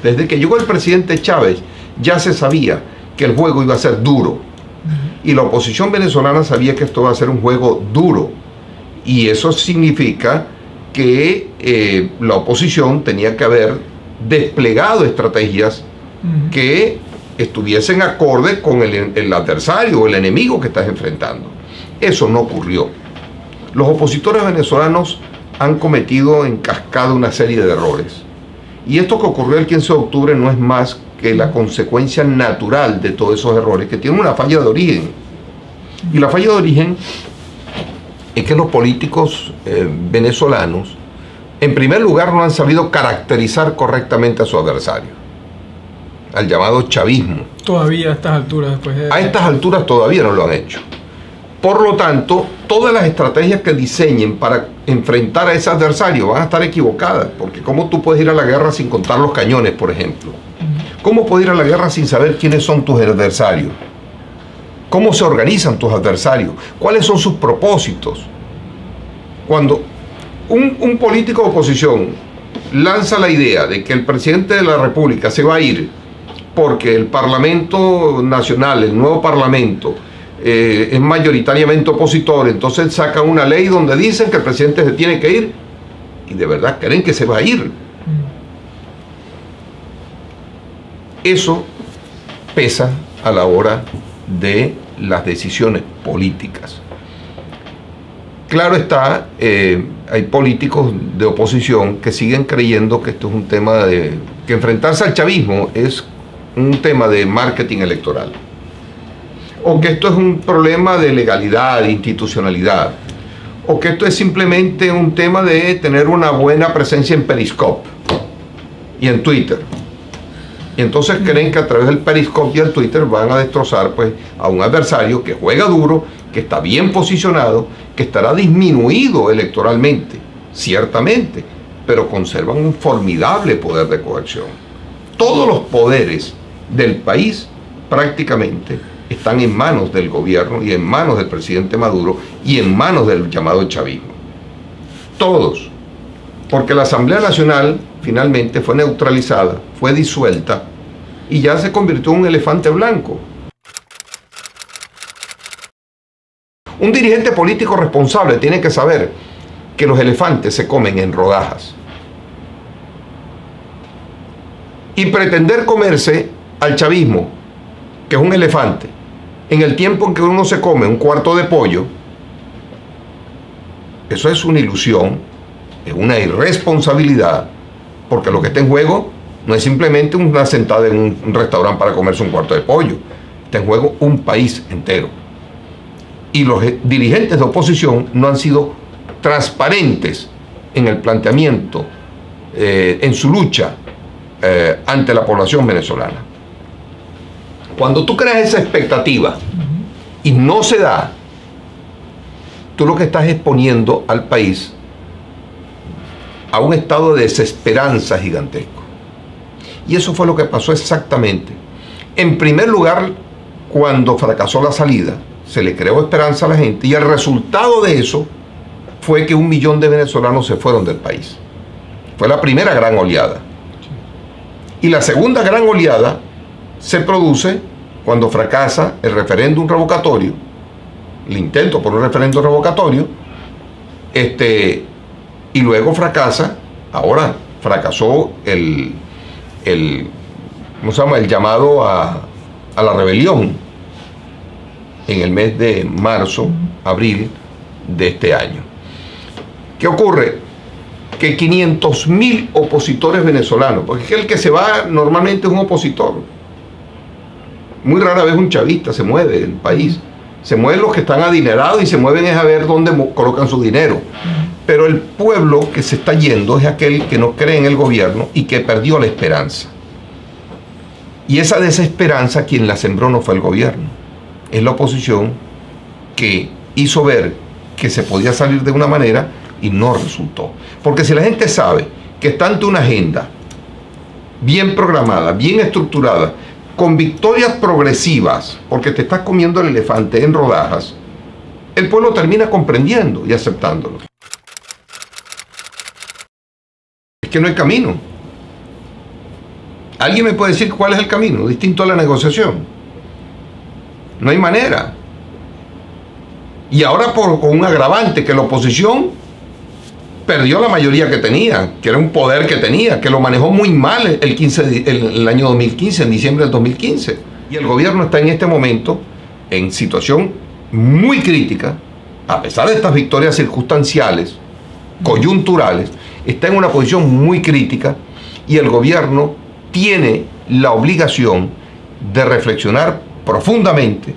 Desde que llegó el presidente Chávez, ya se sabía que el juego iba a ser duro. Y la oposición venezolana sabía que esto iba a ser un juego duro. Y eso significa que la oposición tenía que haber desplegado estrategias que estuviesen acorde con el adversario o el enemigo que estás enfrentando. Eso no ocurrió. Los opositores venezolanos han cometido en cascada una serie de errores. Y esto que ocurrió el 15 de octubre no es más que la consecuencia natural de todos esos errores, que tienen una falla de origen. Y la falla de origen es que los políticos venezolanos, en primer lugar, no han sabido caracterizar correctamente a su adversario, al llamado chavismo. Todavía a estas alturas, después de... A estas alturas todavía no lo han hecho. Por lo tanto, todas las estrategias que diseñen para enfrentar a ese adversario van a estar equivocadas, porque ¿cómo tú puedes ir a la guerra sin contar los cañones, por ejemplo? ¿Cómo puedes ir a la guerra sin saber quiénes son tus adversarios? ¿Cómo se organizan tus adversarios? ¿Cuáles son sus propósitos? Cuando un político de oposición lanza la idea de que el presidente de la República se va a ir porque el Parlamento Nacional, el nuevo Parlamento, es mayoritariamente opositor, entonces sacan una ley donde dicen que el presidente se tiene que ir, y de verdad creen que se va a ir. Eso pesa a la hora de las decisiones políticas. Claro está, hay políticos de oposición que siguen creyendo que esto es un tema de... que enfrentarse al chavismo es un tema de marketing electoral, o que esto es un problema de legalidad, de institucionalidad, o que esto es simplemente un tema de tener una buena presencia en Periscope y en Twitter. Y entonces creen que a través del Periscope y el Twitter van a destrozar pues, a un adversario que juega duro, que está bien posicionado, que estará disminuido electoralmente, ciertamente, pero conservan un formidable poder de coerción. Todos los poderes del país prácticamente están en manos del gobierno y en manos del presidente Maduro y en manos del llamado chavismo. Todos. Porque la Asamblea Nacional finalmente fue neutralizada, fue disuelta y ya se convirtió en un elefante blanco. Un dirigente político responsable tiene que saber que los elefantes se comen en rodajas. Y pretender comerse al chavismo, que es un elefante, en el tiempo en que uno se come un cuarto de pollo, eso es una ilusión, es una irresponsabilidad, porque lo que está en juego no es simplemente una sentada en un restaurante para comerse un cuarto de pollo, está en juego un país entero. Y los dirigentes de oposición no han sido transparentes en el planteamiento, en su lucha ante la población venezolana. Cuando tú creas esa expectativa y no se da, tú lo que estás exponiendo al país a un estado de desesperanza gigantesco. Y eso fue lo que pasó exactamente. En primer lugar, cuando fracasó la salida, se le creó esperanza a la gente y el resultado de eso fue que 1 millón de venezolanos se fueron del país. Fue la primera gran oleada. Y la segunda gran oleada se produce cuando fracasa el referéndum revocatorio, el intento por un referéndum revocatorio, y luego fracasa, ahora fracasó ¿cómo se llama? El llamado a la rebelión en el mes de marzo, abril de este año. ¿Qué ocurre? Que 500.000 opositores venezolanos, porque es que el que se va normalmente es un opositor, muy rara vez un chavista se mueve del país, se mueven los que están adinerados y se mueven es a ver dónde colocan su dinero, pero el pueblo que se está yendo es aquel que no cree en el gobierno y que perdió la esperanza, y esa desesperanza quien la sembró no fue el gobierno, es la oposición que hizo ver que se podía salir de una manera y no resultó. Porque si la gente sabe que está ante una agenda bien programada, bien estructurada, con victorias progresivas, porque te estás comiendo el elefante en rodajas, el pueblo termina comprendiendo y aceptándolo. Es que no hay camino. ¿Alguien me puede decir cuál es el camino distinto a la negociación? No hay manera. Y ahora con un agravante, que la oposición perdió la mayoría que tenía, que era un poder que tenía, que lo manejó muy mal el año 2015, en diciembre del 2015. Y el gobierno está en este momento en situación muy crítica, a pesar de estas victorias circunstanciales, coyunturales, está en una posición muy crítica y el gobierno tiene la obligación de reflexionar profundamente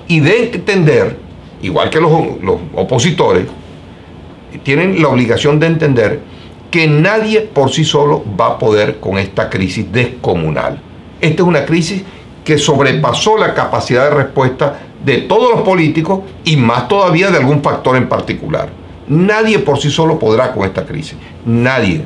y de entender, igual que los opositores, tienen la obligación de entender que nadie por sí solo va a poder con esta crisis descomunal. Esta es una crisis que sobrepasó la capacidad de respuesta de todos los políticos y más todavía de algún factor en particular. Nadie por sí solo podrá con esta crisis. Nadie.